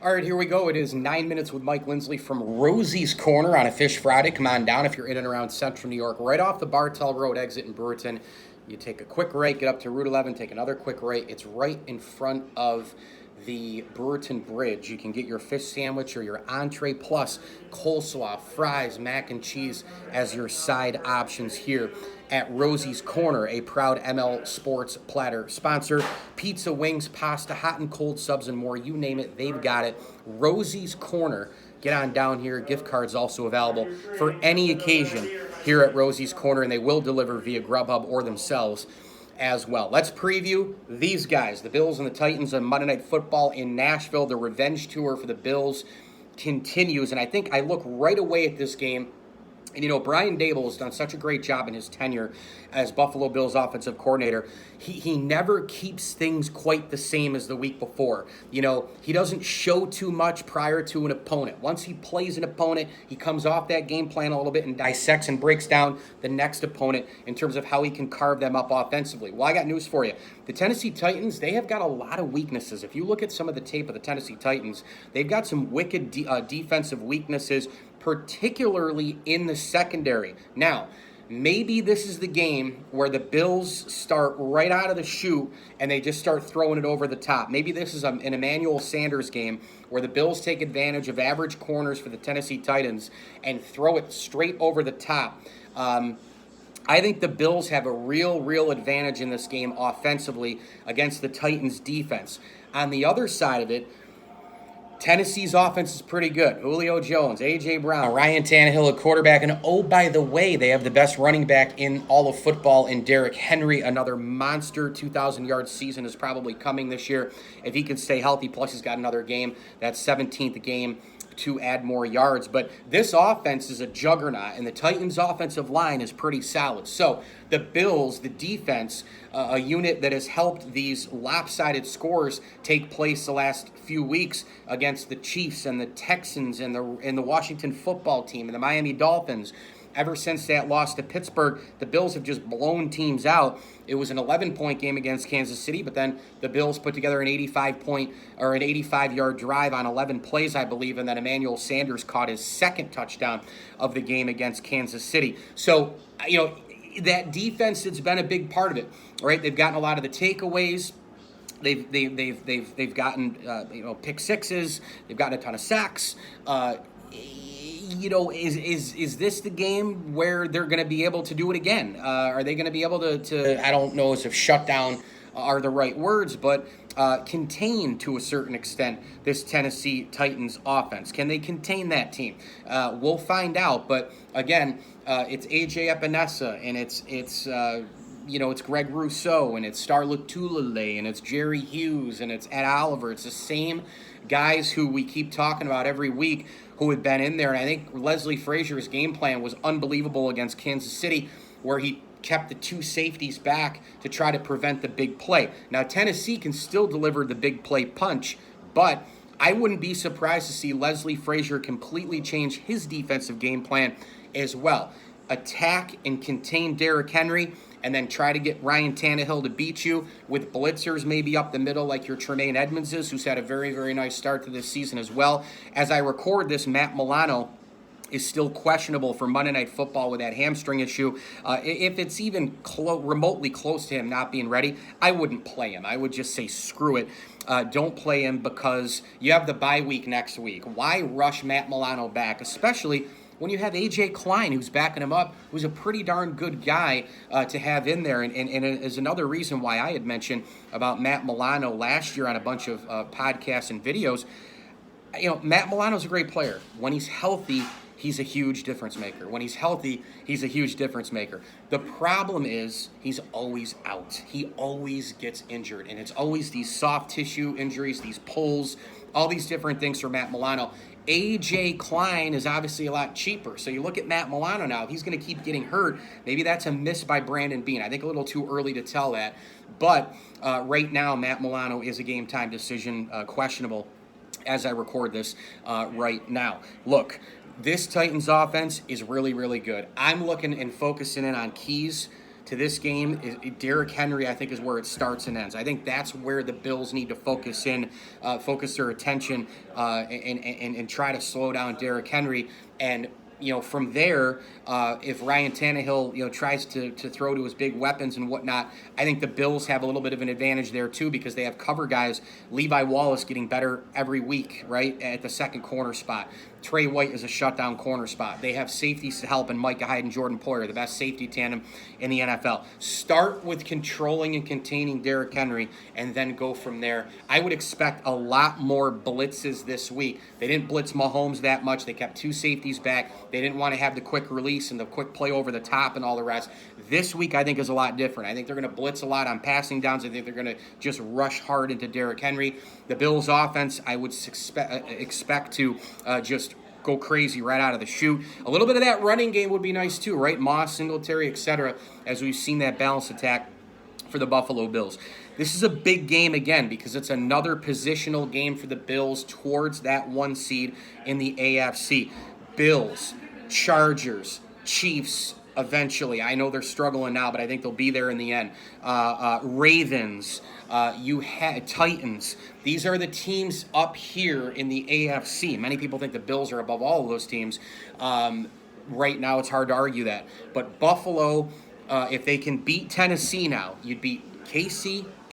All right, here we go. It is 9 minutes with Mike Lindsley from Rosie's Corner on a Fish Friday. Come on down if you're in and around Central New York, right off the Bartell Road exit in Brewerton. You take a quick right, get up to Route 11, take another quick right. It's right in front of the Brewerton Bridge. You can get your fish sandwich or your entree plus coleslaw, fries, mac and cheese as your side options here at Rosie's Corner, a proud ML Sports Platter sponsor. Pizza, wings, pasta, hot and cold subs, and more. You name it, they've got it. Rosie's Corner. Get on down here. Gift cards also available for any occasion here at Rosie's Corner, and they will deliver via Grubhub or themselves as well. Let's preview these guys, the Bills and the Titans on Monday Night Football in Nashville. The revenge tour for the Bills continues, and I think I look right away at this game. And, Brian Daboll has done such a great job in his tenure as Buffalo Bills offensive coordinator. He never keeps things quite the same as the week before. He doesn't show too much prior to an opponent. Once he plays an opponent, he comes off that game plan a little bit and dissects and breaks down the next opponent in terms of how he can carve them up offensively. Well, I got news for you. The Tennessee Titans, they have got a lot of weaknesses. If you look at some of the tape of the Tennessee Titans, they've got some wicked defensive weaknesses, particularly in the secondary. Now, maybe this is the game where the Bills start right out of the chute and they just start throwing it over the top. Maybe this is an Emmanuel Sanders game where the Bills take advantage of average corners for the Tennessee Titans and throw it straight over the top. I think the Bills have a real advantage in this game offensively against the Titans' defense. On the other side of it, Tennessee's offense is pretty good. Julio Jones, A.J. Brown, Ryan Tannehill at quarterback. And oh, by the way, they have the best running back in all of football in Derrick Henry. Another monster 2,000-yard season is probably coming this year if he can stay healthy. Plus, he's got another game, that 17th game, to add more yards. But this offense is a juggernaut, and the Titans' offensive line is pretty solid. So the Bills, the defense, a unit that has helped these lopsided scores take place the last few weeks against the Chiefs and the Texans and the Washington football team and the Miami Dolphins. Ever since that loss to Pittsburgh, the Bills have just blown teams out. It was an 11-point game against Kansas City, but then the Bills put together an 85-yard drive on 11 plays, I believe, and then Emmanuel Sanders caught his second touchdown of the game against Kansas City. So, that defense has been a big part of it, right? They've gotten a lot of the takeaways. They've gotten pick sixes. They've gotten a ton of sacks. Is this the game where they're going to be able to do it again? Are they going to be able to I don't know if shut down are the right words, but contain to a certain extent this Tennessee Titans offense? Can they contain that team? We'll find out. But again, it's A.J. Epinesa, and it's Greg Rousseau, and it's Star Lotulelei, and it's Jerry Hughes, and it's Ed Oliver. It's the same guys who we keep talking about every week who had been in there. And I think Leslie Frazier's game plan was unbelievable against Kansas City, where he kept the two safeties back to try to prevent the big play. Now, Tennessee can still deliver the big play punch, but I wouldn't be surprised to see Leslie Frazier completely change his defensive game plan as well. Attack and contain Derrick Henry, and then try to get Ryan Tannehill to beat you with blitzers maybe up the middle like your Tremaine Edmonds is, who's had a very nice start to this season as well. As I record this, Matt Milano is still questionable for Monday Night Football with that hamstring issue. If it's even remotely close to him not being ready, I wouldn't play him. I would just say screw it. Don't play him because you have the bye week next week. Why rush Matt Milano back, especially when you have A.J. Klein, who's backing him up, who's a pretty darn good guy to have in there. And is another reason why I had mentioned about Matt Milano last year on a bunch of podcasts and videos. Matt Milano's a great player. When he's healthy, he's a huge difference maker. When he's healthy, he's a huge difference maker. The problem is he's always out. He always gets injured, and it's always these soft tissue injuries, these pulls, all these different things for Matt Milano. A.J. Klein is obviously a lot cheaper. So you look at Matt Milano now. If he's going to keep getting hurt, maybe that's a miss by Brandon Beane. I think a little too early to tell that. But right now, Matt Milano is a game-time decision, questionable as I record this right now. Look, this Titans offense is really good. I'm looking and focusing in on keys to this game, Derrick Henry, I think, is where it starts and ends. I think that's where the Bills need to focus their attention, and try to slow down Derrick Henry. And from there, if Ryan Tannehill, tries to throw to his big weapons and whatnot, I think the Bills have a little bit of an advantage there too, because they have cover guys. Levi Wallace getting better every week, right, at the second corner spot. Trey White is a shutdown corner spot. They have safeties to help, and Micah Hyde and Jordan Poyer, the best safety tandem in the NFL. Start with controlling and containing Derrick Henry, and then go from there. I would expect a lot more blitzes this week. They didn't blitz Mahomes that much. They kept 2 safeties back. They didn't want to have the quick release and the quick play over the top and all the rest. This week, I think, is a lot different. I think they're going to blitz a lot on passing downs. I think they're going to just rush hard into Derrick Henry. The Bills' offense, I would expect to just go crazy right out of the chute. A little bit of that running game would be nice too, right? Moss, Singletary, etc., as we've seen that balanced attack for the Buffalo Bills. This is a big game again because it's another positional game for the Bills towards that 1 seed in the AFC. Bills, Chargers, Chiefs, eventually. I know they're struggling now, but I think they'll be there in the end. Ravens, Titans. These are the teams up here in the AFC. Many people think the Bills are above all of those teams. Right now, it's hard to argue that. But Buffalo, if they can beat Tennessee now, you'd beat KC